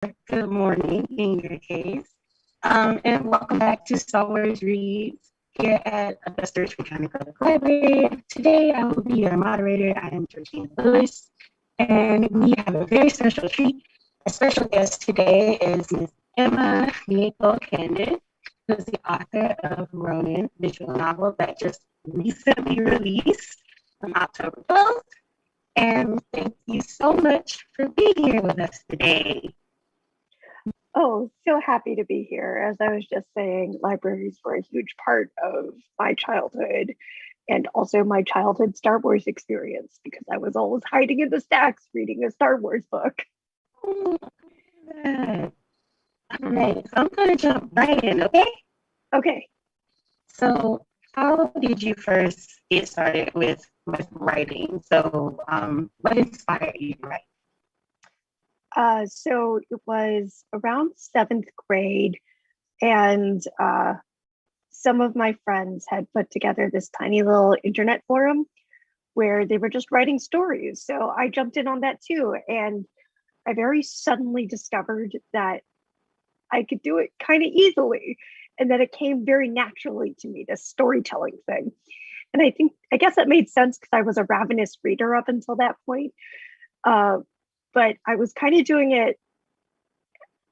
good morning in your case. And welcome back to Star Wars Reads here at Augusta-Richmond Public Library. Today I will be your moderator. I am Georgina Lewis, and we have a very special treat. A special guest today is Ms. Emma Mieko Candon, who is the author of Ronin visual novel that just recently released on October 12th. And thank you so much for being here with us today. Oh, so happy to be here. As I was just saying, libraries were a huge part of my childhood and also my childhood Star Wars experience because I was always hiding in the stacks reading a Star Wars book. Oh, all right, so I'm going to jump right in, okay? Okay, So, how did you first get started with writing? So, what inspired you to write? so it was around seventh grade, and some of my friends had put together this tiny little internet forum where they were just writing stories. So I jumped in on that too. And I very suddenly discovered that I could do it kind of easily and that it came very naturally to me, this storytelling thing. And I guess that made sense because I was a ravenous reader up until that point. Uh, but I was kind of doing it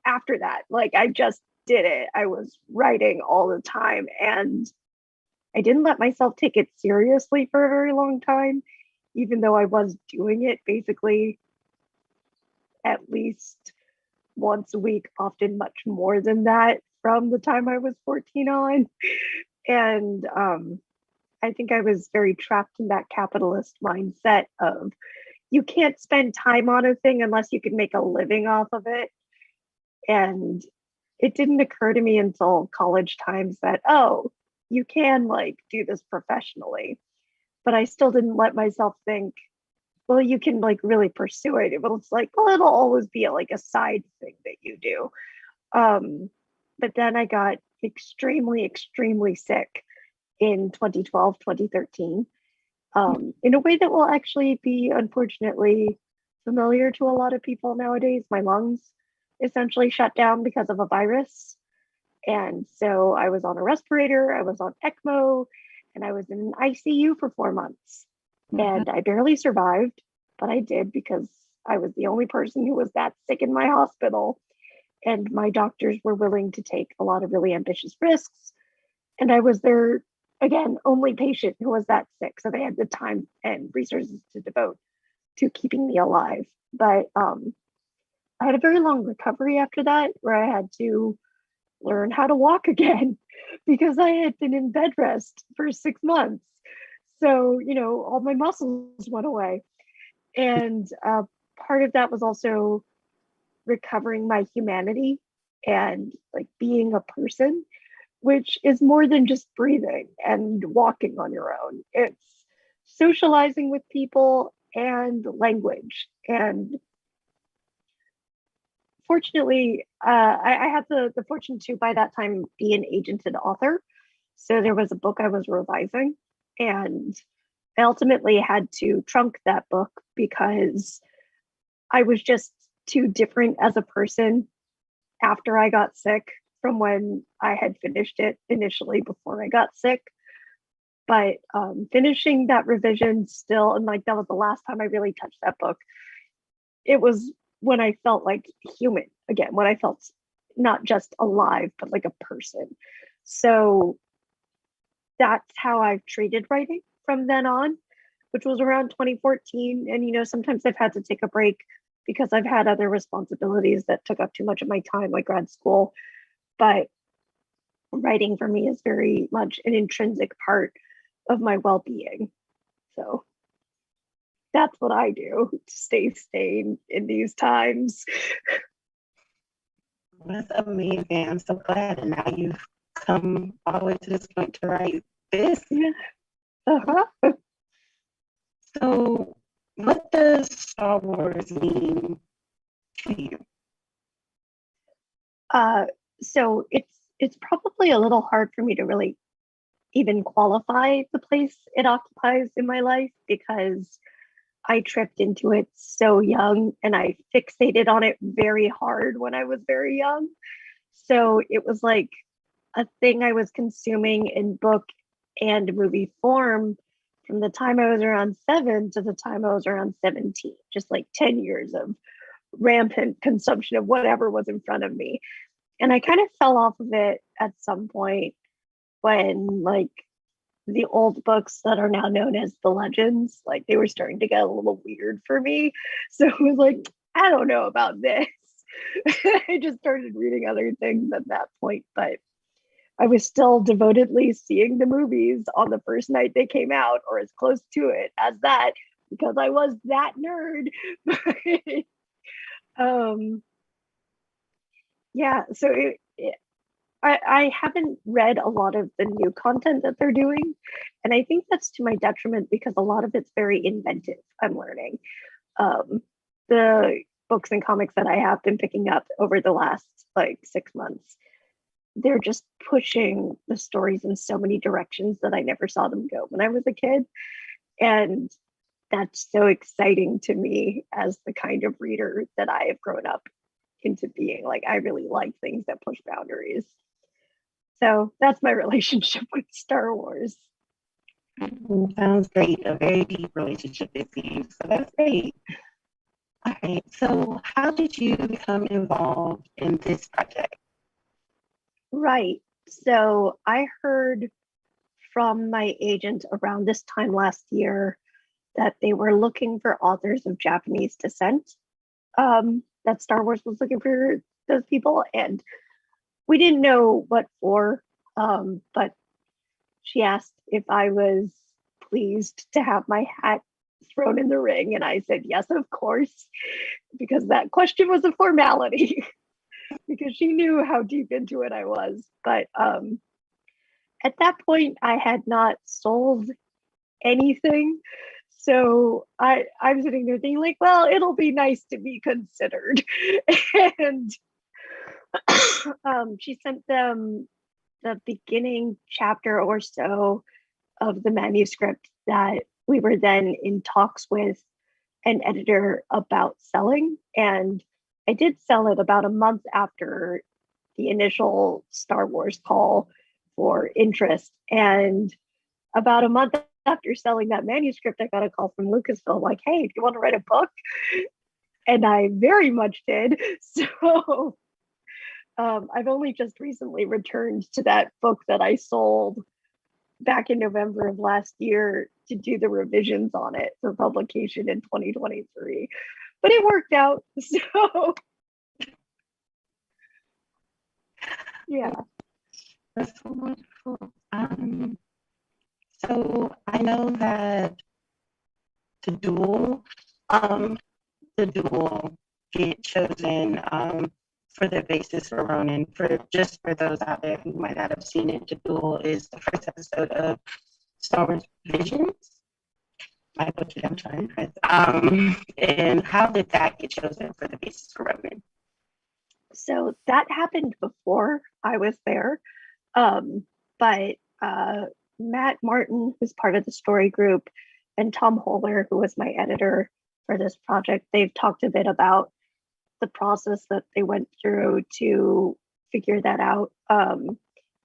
after that. Like I just did it. I was writing all the time and I didn't let myself take it seriously for a very long time, even though I was doing it basically at least once a week, often much more than that from the time I was 14 on. And I think I was very trapped in that capitalist mindset of you can't spend time on a thing unless you can make a living off of it. And it didn't occur to me until college times that, oh, you can like do this professionally. But I still didn't let myself think, well, you can like really pursue it. But it's like, well, it'll always be like a side thing that you do. But then I got extremely, extremely sick in 2012, 2013, in a way that will actually be unfortunately familiar to a lot of people nowadays. My lungs essentially shut down because of a virus. And so I was on a respirator, I was on ECMO, and I was in an ICU for 4 months. And I barely survived, but I did because I was the only person who was that sick in my hospital. And my doctors were willing to take a lot of really ambitious risks. And I was their, again, only patient who was that sick. So they had the time and resources to devote to keeping me alive. But I had a very long recovery after that where I had to learn how to walk again because I had been in bed rest for 6 months. So, all my muscles went away. And part of that was also recovering my humanity and like being a person, which is more than just breathing and walking on your own. It's socializing with people and language. And fortunately, I had the fortune to, by that time, be an agented author. So there was a book I was revising, and I ultimately had to trunk that book because I was just too different as a person after I got sick from when I had finished it initially before I got sick. But finishing that revision still, and like that was the last time I really touched that book. It was when I felt like human again, when I felt not just alive, but like a person. So that's how I've treated writing from then on, which was around 2014. And, sometimes I've had to take a break because I've had other responsibilities that took up too much of my time, like grad school. But writing for me is very much an intrinsic part of my well being. So that's what I do to stay sane in these times. That's amazing. I'm so glad that now you've come all the way to this point to write this. Yeah. Uh-huh. So, what does Star Wars mean to you? So it's probably a little hard for me to really even qualify the place it occupies in my life because I tripped into it so young and I fixated on it very hard when I was very young. So it was like a thing I was consuming in book and movie form from the time I was around 7 to the time I was around 17, just like 10 years of rampant consumption of whatever was in front of me. And I kind of fell off of it at some point when like the old books that are now known as the legends, like they were starting to get a little weird for me. So I was like, I don't know about this. I just started reading other things at that point, but I was still devotedly seeing the movies on the first night they came out, or as close to it as that, because I was that nerd. um, yeah, so I haven't read a lot of the new content that they're doing. And I think that's to my detriment because a lot of it's very inventive, I'm learning. The books and comics that I have been picking up over the last like 6 months, they're just pushing the stories in so many directions that I never saw them go when I was a kid. And that's so exciting to me as the kind of reader that I have grown up into being. Like, I really like things that push boundaries. So that's my relationship with Star Wars. Sounds great. A very deep relationship, it seems. So that's great. All right. So, how did you become involved in this project? Right. So I heard from my agent around this time last year that they were looking for authors of Japanese descent. That Star Wars was looking for those people, and we didn't know what for. But she asked if I was pleased to have my hat thrown in the ring, and I said yes, of course, because that question was a formality. Because she knew how deep into it I was. But at that point, I had not sold anything. So I'm sitting there thinking, like, well, it'll be nice to be considered. And she sent them the beginning chapter or so of the manuscript that we were then in talks with an editor about selling. And I did sell it about a month after the initial Star Wars call for interest. And about a month after selling that manuscript, I got a call from Lucasfilm like, hey, do you want to write a book? And I very much did. So I've only just recently returned to that book that I sold back in November of last year to do the revisions on it for publication in 2023. But it worked out. So yeah. That's so wonderful. So I know that the duel, um, the duel get chosen for the basis for Ronin. For just for those out there who might not have seen it, the duel is the first episode of Star Wars Visions. I butchered, I'm trying. And how did that get chosen for the basis for Ronin? So that happened before I was there. But Matt Martin, who's part of the story group, and Tom Holler, who was my editor for this project, they've talked a bit about the process that they went through to figure that out.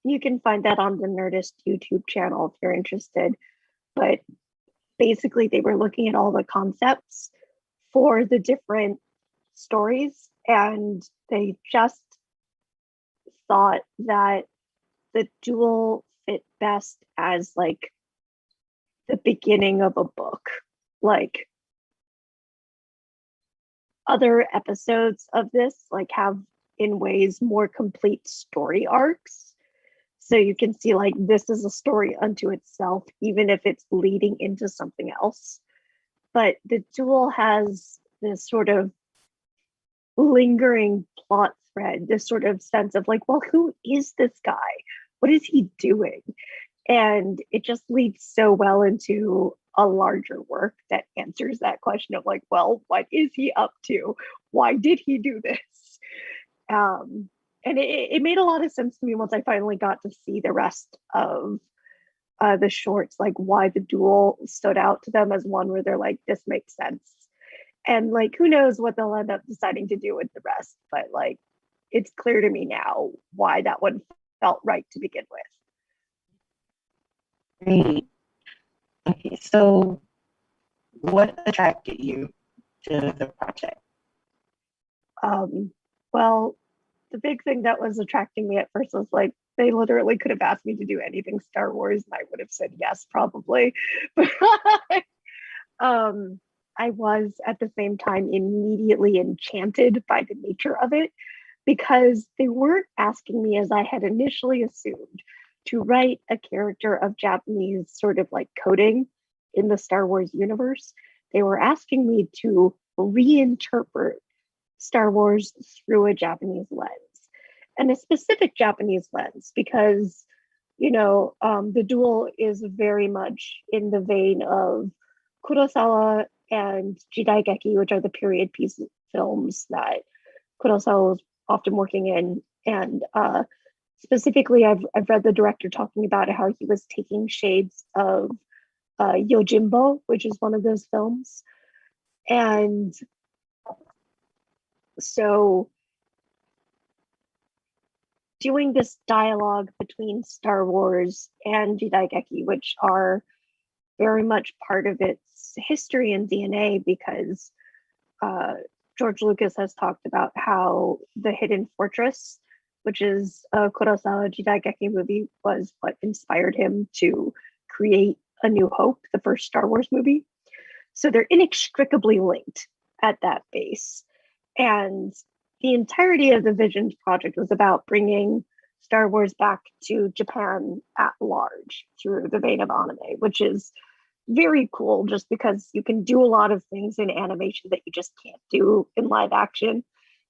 You can find that on the Nerdist YouTube channel if you're interested. But basically, they were looking at all the concepts for the different stories, and they just thought that the duel fit best as like the beginning of a book. Like, other episodes of this like have in ways more complete story arcs, so you can see like this is a story unto itself even if it's leading into something else. But the duel has this sort of lingering plot thread, this sort of sense of like, well, who is this guy, what is he doing? And it just leads so well into a larger work that answers that question of like, well, what is he up to? Why did he do this? And it made a lot of sense to me once I finally got to see the rest of the shorts, like why the duel stood out to them as one where they're like, this makes sense. And like, who knows what they'll end up deciding to do with the rest, but like, it's clear to me now why that one felt right to begin with. Great. Okay, so what attracted you to the project? Well, the big thing that was attracting me at first was like, they literally could have asked me to do anything Star Wars and I would have said yes, probably. But I was at the same time immediately enchanted by the nature of it because they weren't asking me, as I had initially assumed, to write a character of Japanese sort of like coding in the Star Wars universe. They were asking me to reinterpret Star Wars through a Japanese lens, and a specific Japanese lens because, the duel is very much in the vein of Kurosawa and Jidaigeki, which are the period piece films that Kurosawa was often working in. And specifically, I've read the director talking about how he was taking shades of Yojimbo, which is one of those films. And so doing this dialogue between Star Wars and Jidaigeki, which are very much part of its history and DNA, because George Lucas has talked about how The Hidden Fortress, which is a Kurosawa Jidaigeki movie, was what inspired him to create A New Hope, the first Star Wars movie. So they're inextricably linked at that base. And the entirety of the Visions project was about bringing Star Wars back to Japan at large through the vein of anime, which is very cool just because you can do a lot of things in animation that you just can't do in live action.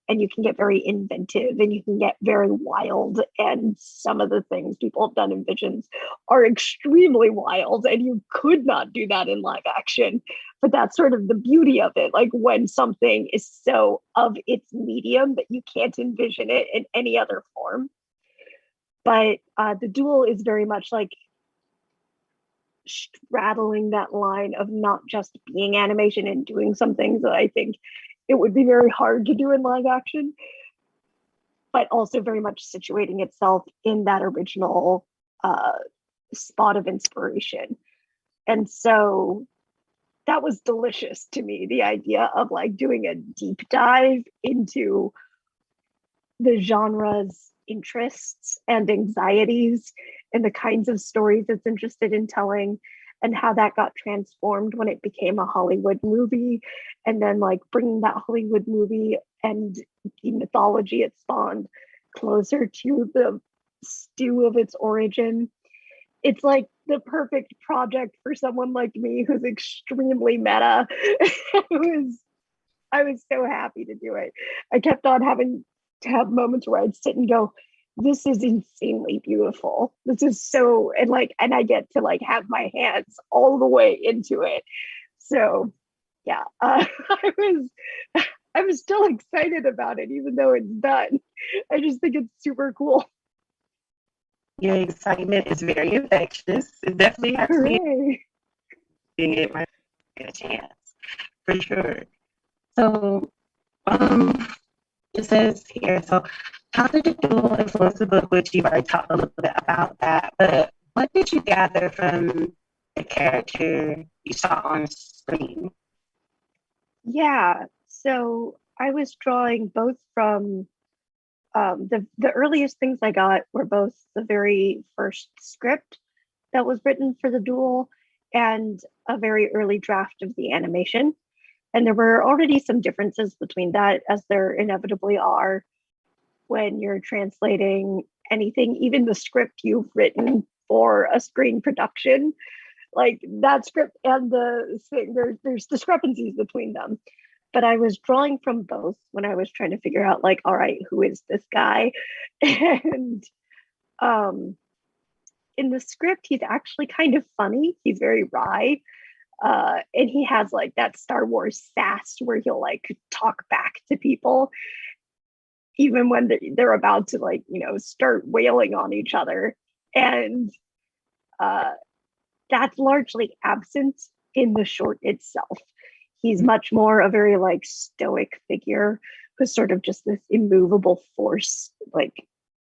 And you can get very inventive and you can get very wild. And some of the things people have done in Visions are extremely wild, and you could not do that in live action. But that's sort of the beauty of it. Like when something is so of its medium that you can't envision it in any other form. But the duel is very much like straddling that line of not just being animation and doing some things that I think it would be very hard to do in live action, but also very much situating itself in that original spot of inspiration. And so that was delicious to me, the idea of like doing a deep dive into the genre's interests and anxieties and the kinds of stories it's interested in telling, and how that got transformed when it became a Hollywood movie, and then like bringing that Hollywood movie and the mythology it spawned closer to the stew of its origin. It's like the perfect project for someone like me who's extremely meta. I was so happy to do it. I kept on having to have moments where I'd sit and go, this is insanely beautiful. This is so, and I get to like have my hands all the way into it. So yeah, I was still excited about it, even though it's done. I just think it's super cool. Your excitement is very infectious. It definitely has me being it might get a chance for sure. So, it says here, so how did the duel influence the book, which you've already talked a little bit about that, but what did you gather from the character you saw on screen? Yeah, so I was drawing both from the earliest things I got were both the very first script that was written for the duel and a very early draft of the animation. And there were already some differences between that, as there inevitably are when you're translating anything, even the script you've written for a screen production. Like that script and the thing, there's discrepancies between them. But I was drawing from both when I was trying to figure out, like, all right, who is this guy? And in the script, he's actually kind of funny. He's very wry. And he has like that Star Wars sass where he'll like talk back to people, even when they're about to like, start wailing on each other. And that's largely absent in the short itself. He's much more a very like stoic figure who's sort of just this immovable force, like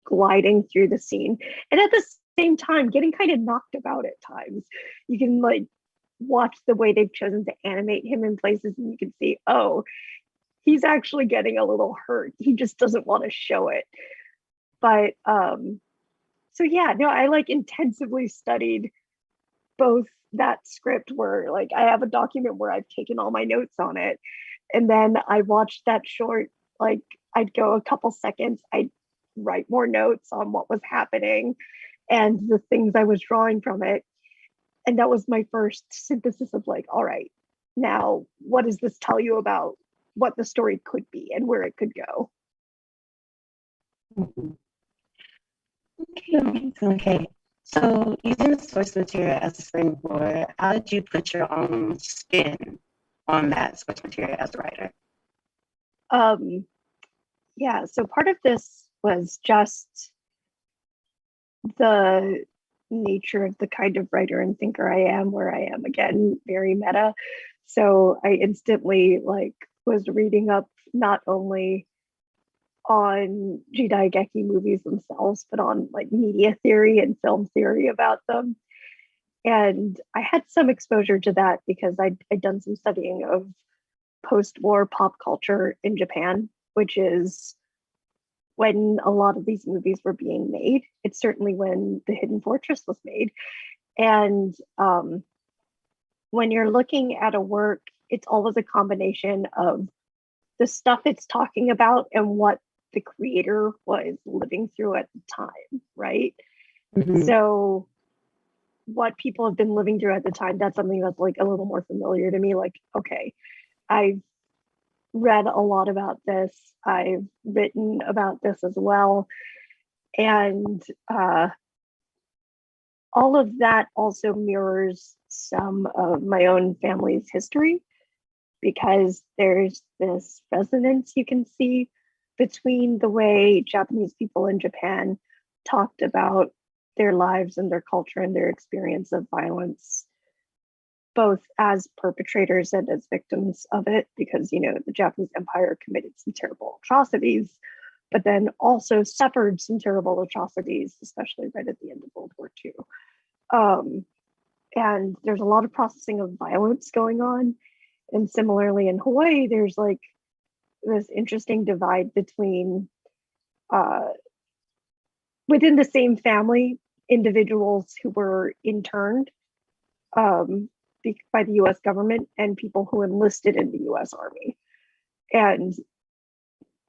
gliding through the scene. And at the same time, getting kind of knocked about at times. You can like watch the way they've chosen to animate him in places, and you can see, oh, he's actually getting a little hurt. He just doesn't want to show it. But so yeah, no, I like intensively studied both that script where like I have a document where I've taken all my notes on it. And then I watched that short, like I'd go a couple seconds, I'd write more notes on what was happening and the things I was drawing from it. And that was my first synthesis of like, all right, now what does this tell you about what the story could be and where it could go? Mhm. Okay, okay. So using the source material as a springboard, how did you put your own spin on that source material as a writer? Um, yeah, so part of this was just the nature of the kind of writer and thinker I am, where I am again very meta. So I instantly like was reading up not only on Jidaigeki movies themselves, but on like media theory and film theory about them. And I had some exposure to that because I'd done some studying of post-war pop culture in Japan, which is when a lot of these movies were being made. It's certainly when The Hidden Fortress was made. And when you're looking at a work, it's always a combination of the stuff it's talking about and what the creator was living through at the time, right? Mhm. So what people have been living through at the time, that's something that's like a little more familiar to me. Like, okay, I've read a lot about this. I've written about this as well. And all of that also mirrors some of my own family's history because there's this resonance you can see between the way Japanese people in Japan talked about their lives and their culture and their experience of violence, both as perpetrators and as victims of it, because, you know, the Japanese Empire committed some terrible atrocities, but then also suffered some terrible atrocities, especially right at the end of World War II. And there's a lot of processing of violence going on. And similarly in Hawaii, there's like this interesting divide between uh, within the same family, individuals who were interned um, by the US government and people who enlisted in the US Army. And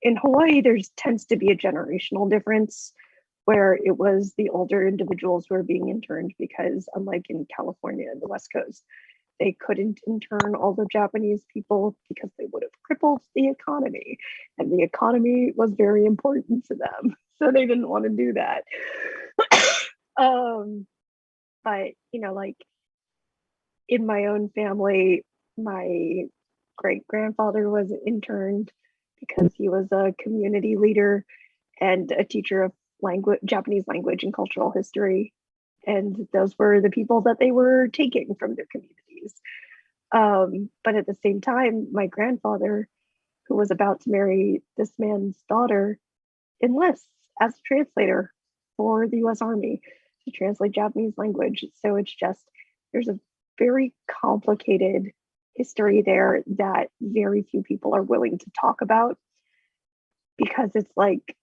in Hawaii, there's tends to be a generational difference where it was the older individuals who were being interned because, unlike in California and the West Coast, they couldn't intern all the Japanese people because they would have crippled the economy. And the economy was very important to them. So they didn't want to do that. But, you know, like in my own family, my great grandfather was interned because he was a community leader and a teacher of language, Japanese language and cultural history. And those were the people that they were taking from their communities. But at the same time, my grandfather, who was about to marry this man's daughter, enlists as a translator for the US Army to translate Japanese language. So it's just, there's a very complicated history there that very few people are willing to talk about because it's like,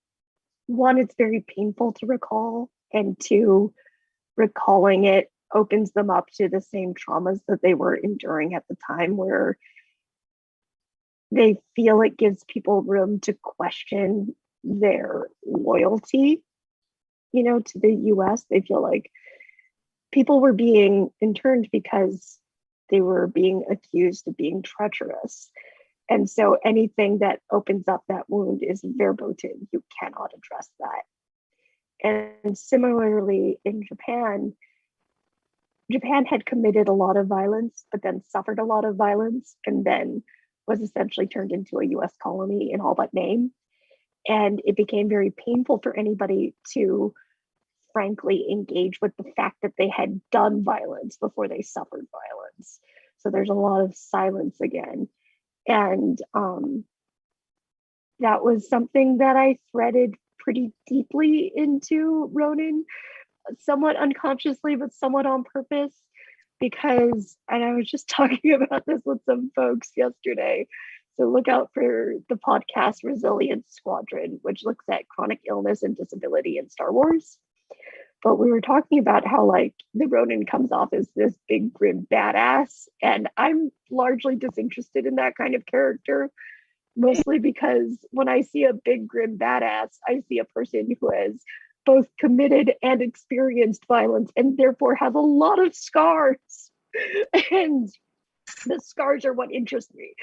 one, it's very painful to recall, and two, recalling it opens them up to the same traumas that they were enduring at the time, where they feel it gives people room to question their loyalty, you know, to the US. They feel like people were being interned because they were being accused of being treacherous. And so anything that opens up that wound is verboten. You cannot address that. And similarly in Japan, Japan had committed a lot of violence, but then suffered a lot of violence, and then was essentially turned into a US colony in all but name. And it became very painful for anybody to frankly engage with the fact that they had done violence before they suffered violence. So there's a lot of silence again. And that was something that I threaded pretty deeply into Ronin, somewhat unconsciously, but somewhat on purpose. Because, and I was just talking about this with some folks yesterday. So look out for the podcast Resilience Squadron, which looks at chronic illness and disability in Star Wars. But we were talking about how like the Ronin comes off as this big grim badass, and I'm largely disinterested in that kind of character, mostly because when I see a big grim badass, I see a person who has both committed and experienced violence and therefore have a lot of scars. And the scars are what interest me.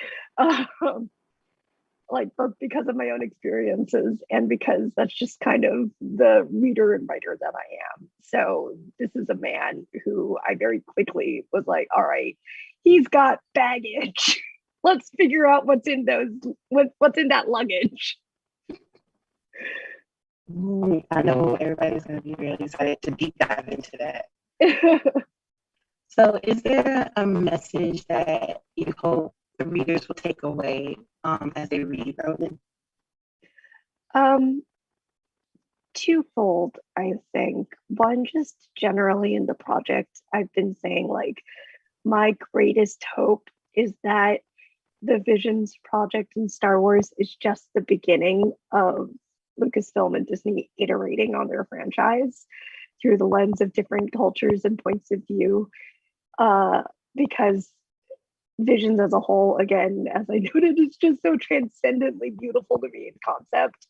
Like both because of my own experiences and because that's just kind of the reader and writer that I am. So this is a man who I very quickly was like, all right, he's got baggage. Let's figure out what's in that luggage. I know everybody's going to be really excited to deep dive into that. So is there a message that you hope the readers will take away as they read Ronin? Twofold, I think. One, just generally in the project, I've been saying like my greatest hope is that the Visions project in Star Wars is just the beginning of Lucasfilm and Disney iterating on their franchise through the lens of different cultures and points of view. Because Visions as a whole, again, as I noted, it's just so transcendently beautiful to me in concept.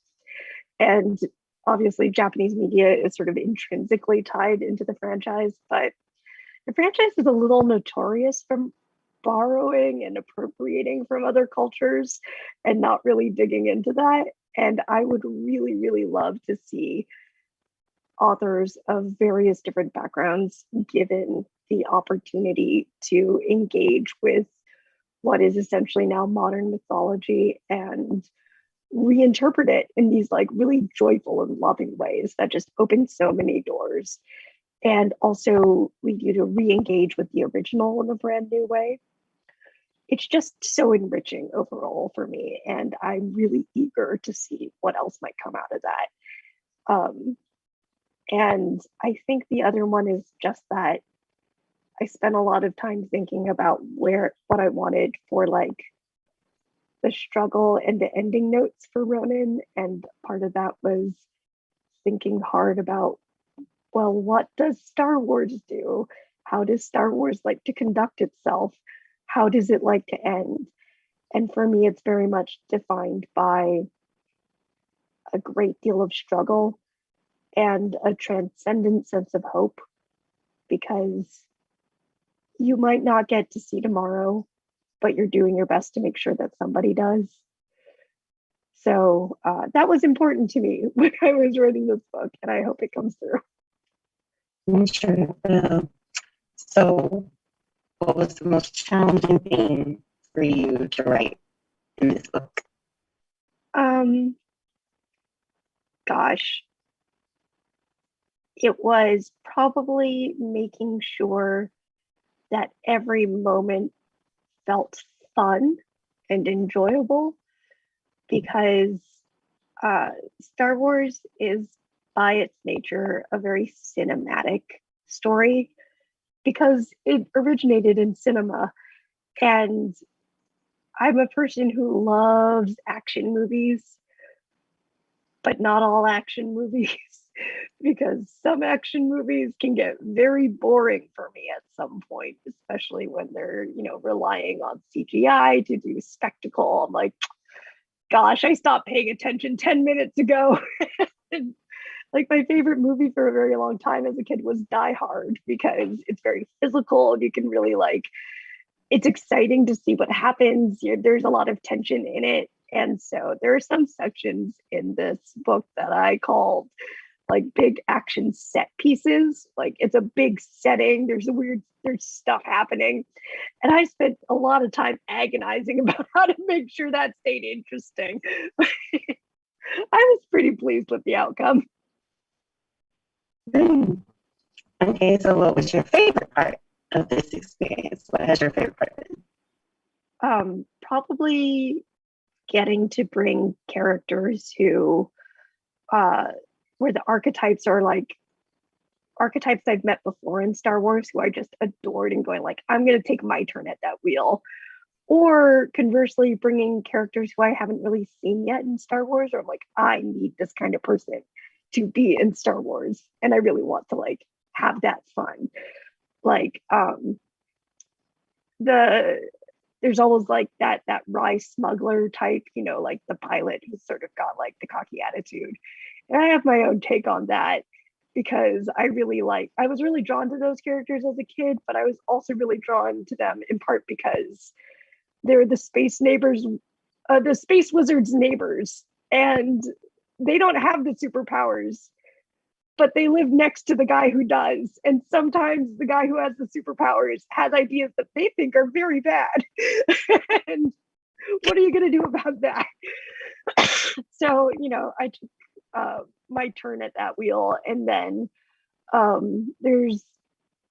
And obviously, Japanese media is sort of intrinsically tied into the franchise, but the franchise is a little notorious for borrowing and appropriating from other cultures and not really digging into that. And I would really, really love to see authors of various different backgrounds given the opportunity to engage with what is essentially now modern mythology and reinterpret it in these like really joyful and loving ways that just open so many doors and also lead you to re-engage with the original in a brand new way. It's just so enriching overall for me, and I'm really eager to see what else might come out of that. And I think the other one is just that I spent a lot of time thinking about what I wanted for like the struggle and the ending notes for Ronin. And part of that was thinking hard about, well, what does Star Wars do? How does Star Wars like to conduct itself? How does it like to end? And for me, it's very much defined by a great deal of struggle and a transcendent sense of hope, because you might not get to see tomorrow, but you're doing your best to make sure that somebody does. So that was important to me when I was writing this book, and I hope it comes through. I'm sure. So what was the most challenging thing for you to write in this book? Gosh, it was probably making sure that every moment felt fun and enjoyable, because Star Wars is by its nature a very cinematic story because it originated in cinema. And I'm a person who loves action movies, but not all action movies, because some action movies can get very boring for me at some point, especially when they're, relying on CGI to do spectacle. I'm like, gosh, I stopped paying attention 10 minutes ago. And, like, my favorite movie for a very long time as a kid was Die Hard, because it's very physical and you can really it's exciting to see what happens. There's a lot of tension in it. And so there are some sections in this book that I called like big action set pieces. Like it's a big setting. There's stuff happening. And I spent a lot of time agonizing about how to make sure that stayed interesting. I was pretty pleased with the outcome. Mm. Okay, so what was your favorite part of this experience? What has your favorite part been? Probably getting to bring characters who uh where the archetypes are like archetypes I've met before in Star Wars who I just adored and going like, I'm gonna take my turn at that wheel. Or conversely, bringing characters who I haven't really seen yet in Star Wars, or I'm like, I need this kind of person to be in Star Wars. And I really want to like have that fun. Like the there's always like that wry smuggler type, you know, like the pilot who's sort of got like the cocky attitude. And I have my own take on that because I was really drawn to those characters as a kid, but I was also really drawn to them in part because they're the space neighbors, the space wizards' neighbors, and they don't have the superpowers, but they live next to the guy who does. And sometimes the guy who has the superpowers has ideas that they think are very bad. And what are you going to do about that? So, you know, I took my turn at that wheel. And then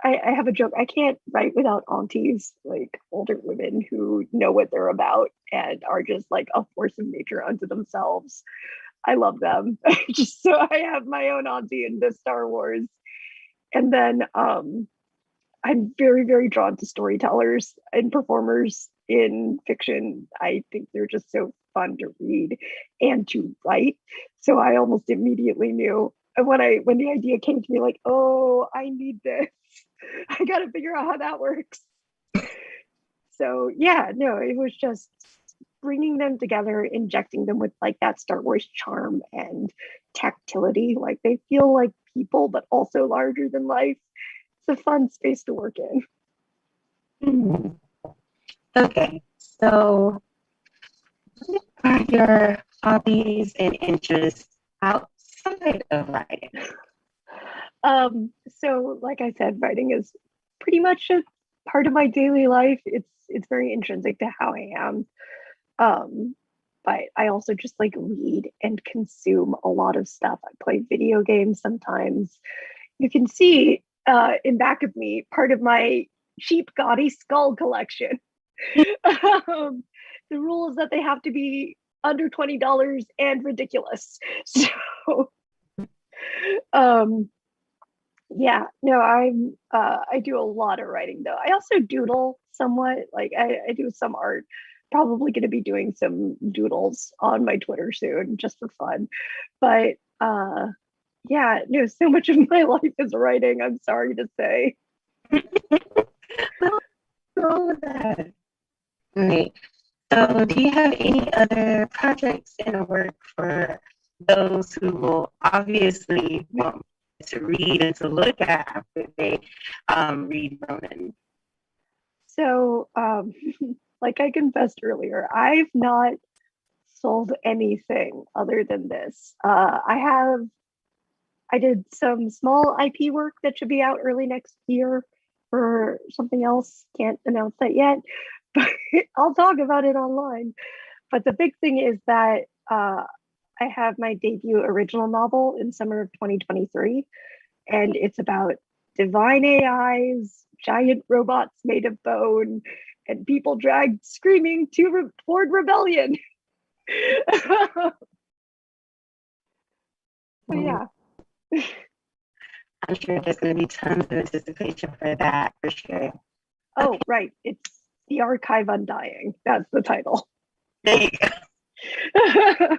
I have a joke. I can't write without aunties, like older women who know what they're about and are just like a force of nature unto themselves. I love them. Just so I have my own auntie in the Star Wars. And then I'm very, very drawn to storytellers and performers in fiction. I think they're just so fun to read and to write. So I almost immediately knew when the idea came to me, like, oh, I need this. I got to figure out how that works. So yeah, no, it was just bringing them together, injecting them with like that Star Wars charm and tactility. Like they feel like people, but also larger than life. It's a fun space to work in. Hmm. Okay, so what are your hobbies and interests outside of writing? So like I said, writing is pretty much a part of my daily life. It's very intrinsic to how I am. Um, but I also just like read and consume a lot of stuff. I play video games sometimes. You can see in back of me part of my cheap gaudy skull collection. The rule is that they have to be under $20 and ridiculous. So um yeah, no, I do a lot of writing though. I also doodle somewhat. Like I do some art. Probably going to be doing some doodles on my Twitter soon just for fun. But yeah, no, so much of my life is writing, I'm sorry to say. What's wrong with that? Right. So, do you have any other projects in the work for those who will obviously want to read and to look at after they read Ronan? So like I confessed earlier, I've not sold anything other than this. I did some small IP work that should be out early next year for something else. Can't announce that yet, but I'll talk about it online. But the big thing is that I have my debut original novel in summer of 2023, and it's about divine AIs, giant robots made of bone, and people dragged screaming toward rebellion. So yeah. I'm sure there's going to be tons of anticipation for that for sure. Oh, right. It's The Archive Undying. That's the title. There you go.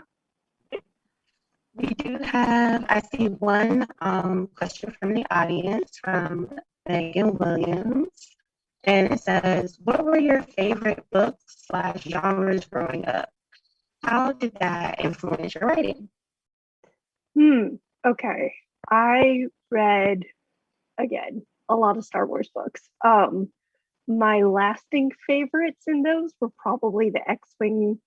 We do have, I see one question from the audience from Megan Williams. And it says, what were your favorite books/genres growing up? How did that influence your writing? Okay. I read again a lot of Star Wars books. My lasting favorites in those were probably the X-Wing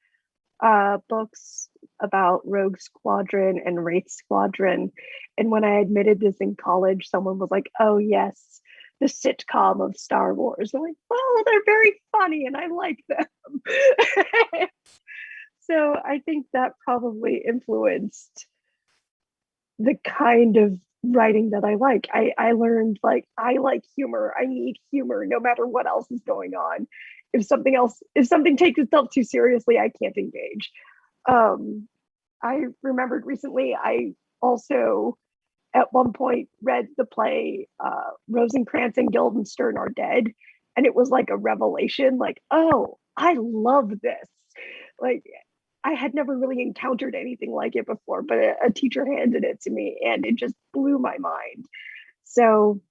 books about Rogue Squadron and Wraith Squadron. And when I admitted this in college, someone was like, "Oh yes, the sitcom of Star Wars." I'm like, "Well, they're very funny, and I like them." So I think that probably influenced the kind of writing that I like. I learned like I like humor. I need humor no matter what else is going on. If something takes itself too seriously, I can't engage. Um, I remembered recently I also at one point read the play Rosencrantz and Guildenstern Are Dead, and it was like a revelation. Like, oh, I love this. Like, I had never really encountered anything like it before, but a teacher handed it to me, and it just blew my mind. So,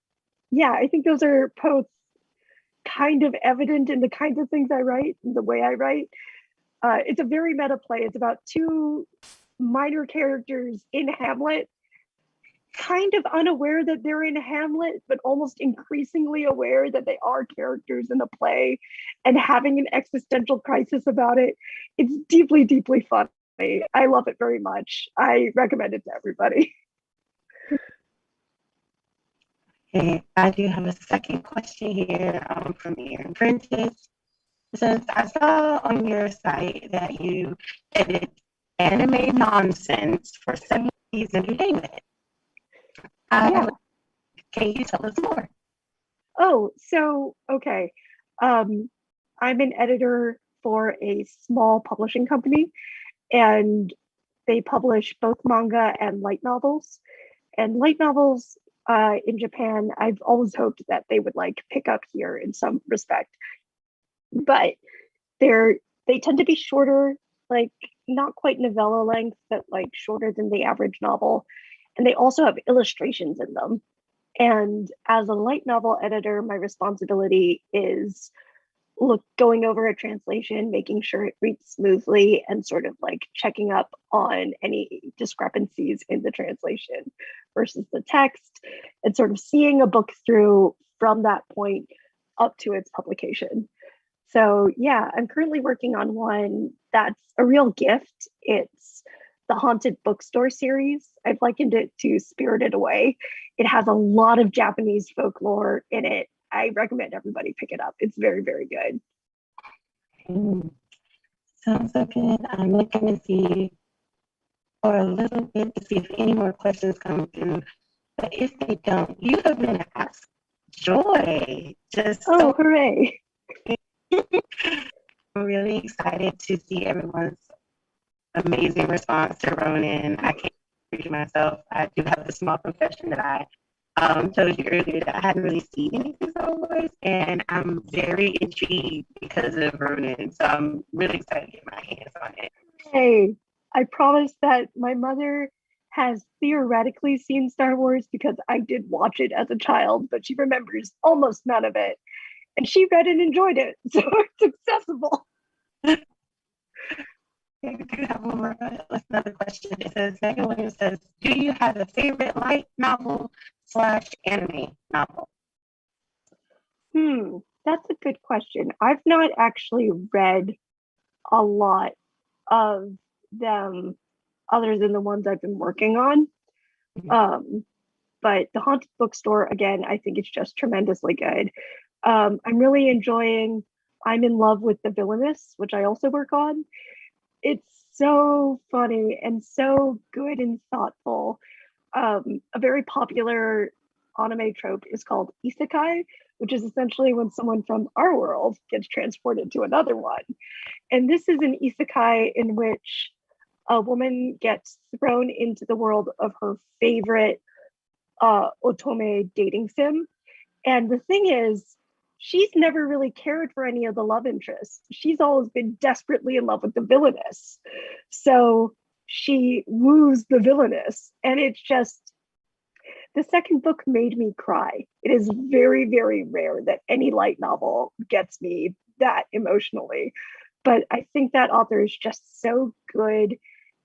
yeah, I think those are both kind of evident in the kinds of things I write, and the way I write. It's a very meta play. It's about two minor characters in Hamlet kind of unaware that they're in Hamlet, but almost increasingly aware that they are characters in a play and having an existential crisis about it. It's deeply, deeply funny. I love it very much. I recommend it to everybody. Okay, I do have a second question here from Aaron Prentice. It says, I saw on your site that you edit anime nonsense for 70s entertainment. Yeah. Can you tell us more? Oh, so okay. I'm an editor for a small publishing company, and they publish both manga and light novels. And light novels in Japan, I've always hoped that they would like pick up here in some respect, but they tend to be shorter, like not quite novella length, but like shorter than the average novel. And they also have illustrations in them. And as a light novel editor, my responsibility is going over a translation, making sure it reads smoothly, and sort of like checking up on any discrepancies in the translation versus the text, and sort of seeing a book through from that point up to its publication. So yeah, I'm currently working on one that's a real gift. It's the Haunted Bookstore series. I've likened it to Spirited Away. It has a lot of Japanese folklore in it. I recommend everybody pick it up. It's very, very good. Sounds so good. I'm looking to see for a little bit to see if any more questions come through. But if they don't, you have been an absolute joy. Just Oh, so hooray. I'm really excited to see everyone's amazing response to Ronan. I can't read myself. I do have a small confession that I told you earlier that I hadn't really seen anything Star Wars, and I'm very intrigued because of Ronan. So I'm really excited to get my hands on it. Hey, I promise that my mother has theoretically seen Star Wars because I did watch it as a child, but she remembers almost none of it. And she read and enjoyed it. So it's accessible. Okay, we do have one more. Another question. It says, Megan Williams says, do you have a favorite light novel / anime novel? That's a good question. I've not actually read a lot of them other than the ones I've been working on. But the Haunted Bookstore, again, I think it's just tremendously good. I'm really enjoying I'm in Love with the Villainess, which I also work on. It's so funny and so good and thoughtful. A very popular anime trope is called isekai, which is essentially when someone from our world gets transported to another one. And this is an isekai in which a woman gets thrown into the world of her favorite otome dating sim. And the thing is, she's never really cared for any of the love interests. She's always been desperately in love with the villainess. So she woos the villainess. And it's just, the second book made me cry. It is very, very rare that any light novel gets me that emotionally. But I think that author is just so good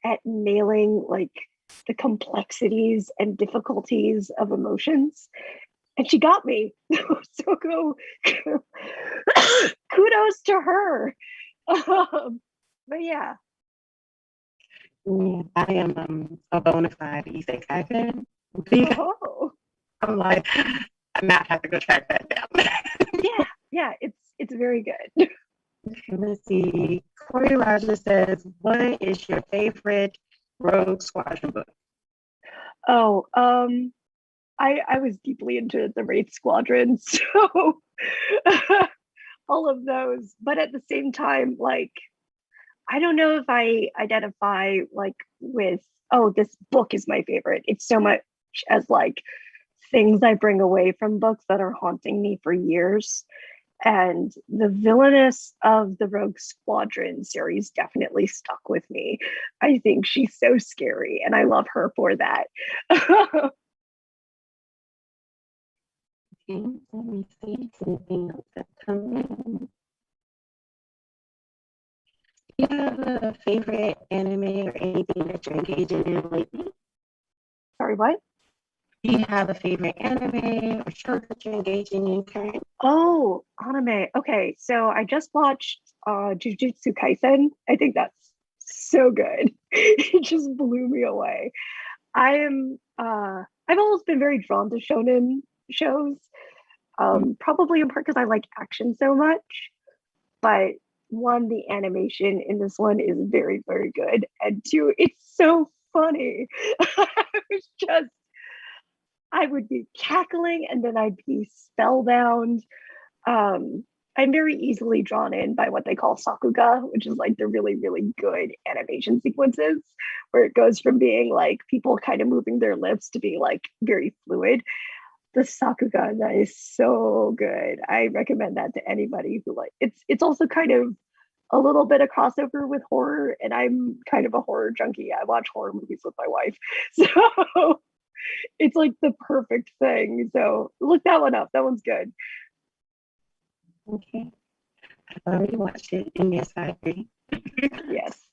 at nailing like the complexities and difficulties of emotions. And she got me. So kudos to her. But yeah. I am a bona fide isekai fan. Oh. I'm like, I might have to go track that down. yeah, it's very good. Let's see. Corey Rogers says, what is your favorite Rogue Squadron book? Oh, I was deeply into the Wraith Squadron, so all of those. But at the same time, like I don't know if I identify like with, oh, this book is my favorite. It's so much as like things I bring away from books that are haunting me for years. And the villainess of the Rogue Squadron series definitely stuck with me. I think she's so scary, and I love her for that. Okay, let me see if anything else that's coming. Do you have a favorite anime or anything that you're engaging in lately? Sorry, what? Do you have a favorite anime or show that you're engaging in currently? Oh, anime. Okay, so I just watched Jujutsu Kaisen. I think that's so good. It just blew me away. I am I've always been very drawn to shonen shows. Probably in part because I like action so much, but one, the animation in this one is very, very good. And two, it's so funny. I was just I would be cackling and then I'd be spellbound. Um, I'm very easily drawn in by what they call sakuga, which is like the really, really good animation sequences where it goes from being like people kind of moving their lips to being like very fluid. The sakuga that is so good. I recommend that to anybody who like it's also kind of a little bit of crossover with horror, and I'm kind of a horror junkie. I watch horror movies with my wife. So it's like the perfect thing. So look that one up. That one's good. Okay, I've already watched it, and yes, I agree. Yes.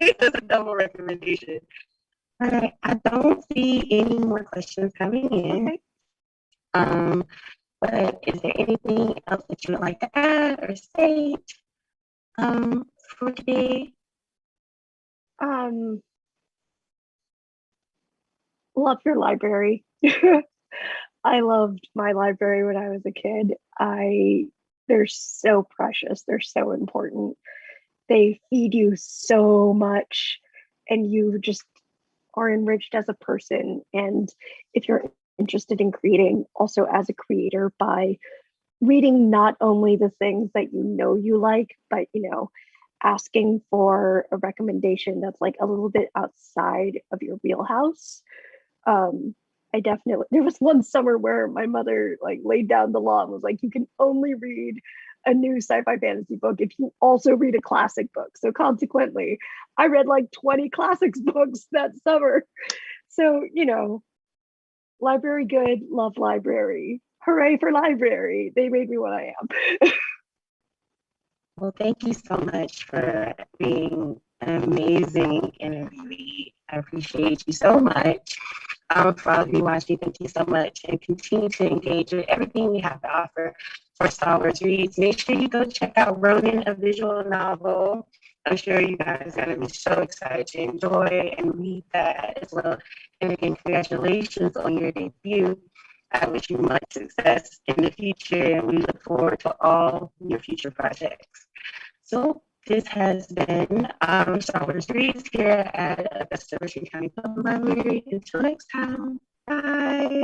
It's a double recommendation. All right, I don't see any more questions coming in. Okay. Um, but is there anything else that you would like to add or say for today? Um, love your library. I loved my library when I was a kid. They're so precious. They're so important. They feed you so much, and you just are enriched as a person. And if you're interested in creating, also as a creator, by reading not only the things that you know you like, but asking for a recommendation that's like a little bit outside of your wheelhouse. Um, I definitely there was one summer where my mother like laid down the law and was like, you can only read a new sci-fi fantasy book if you also read a classic book. So consequently, I read like 20 classics books that summer. So, library good, love library. Hooray for library. They made me what I am. Well, thank you so much for being an amazing interviewee. I appreciate you so much. For all of you watching, thank you so much, and continue to engage with everything we have to offer for Star Wars Reads. Make sure you go check out Ronin, a visual novel. I'm sure you guys are going to be so excited to enjoy and read that as well. And again, congratulations on your debut. I wish you much success in the future, and we look forward to all your future projects. So this has been Star Wars Reads here at Augusta-Richmond County Public Library. Until next time, bye.